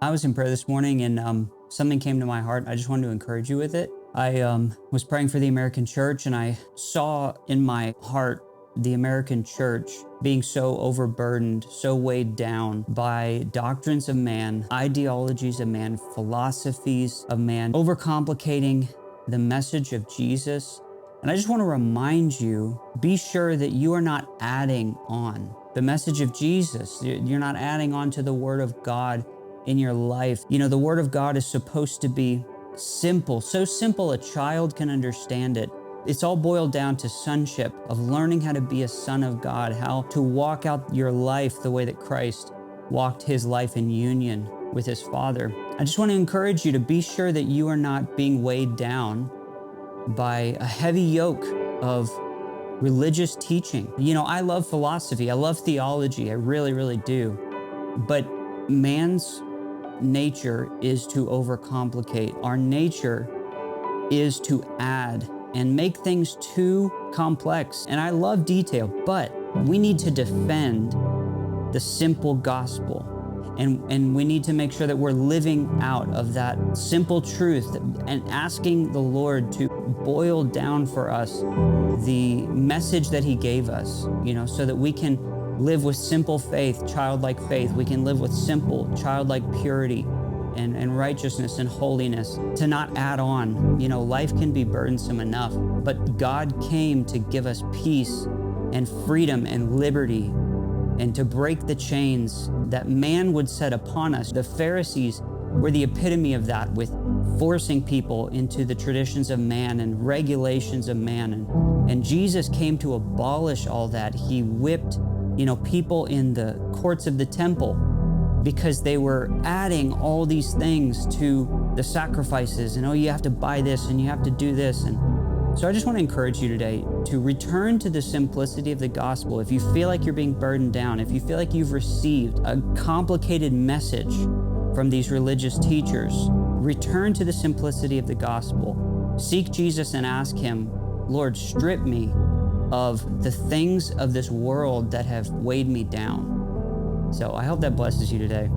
I was in prayer this morning and something came to my heart. I just wanted to encourage you with it. I was praying for the American church and I saw in my heart the American church being so overburdened, so weighed down by doctrines of man, ideologies of man, philosophies of man, overcomplicating the message of Jesus. And I just want to remind you, be sure that you are not adding on the message of Jesus. You're not adding on to the Word of God in your life. You know, the Word of God is supposed to be simple, so simple a child can understand it. It's all boiled down to sonship, of learning how to be a son of God, how to walk out your life the way that Christ walked his life in union with his Father. I just want to encourage you to be sure that you are not being weighed down by a heavy yoke of religious teaching. You know, I love philosophy, I love theology, I really, really do. But man's nature is to overcomplicate. Our nature is to add and make things too complex. And I love detail, but we need to defend the simple gospel. And we need to make sure that we're living out of that simple truth and asking the Lord to boil down for us the message that he gave us, you know, so that we can live with simple faith, childlike faith. We can live with simple, childlike purity and righteousness and holiness, to not add on. You know, life can be burdensome enough, but God came to give us peace and freedom and liberty and to break the chains that man would set upon us. The Pharisees were the epitome of that, with forcing people into the traditions of man and regulations of man. And Jesus came to abolish all that. He whipped, you know, people in the courts of the temple because they were adding all these things to the sacrifices. And, oh, you have to buy this and you have to do this. And so I just want to encourage you today to return to the simplicity of the gospel. If you feel like you're being burdened down, if you feel like you've received a complicated message from these religious teachers, return to the simplicity of the gospel. Seek Jesus and ask him, Lord, strip me of the things of this world that have weighed me down. So I hope that blesses you today.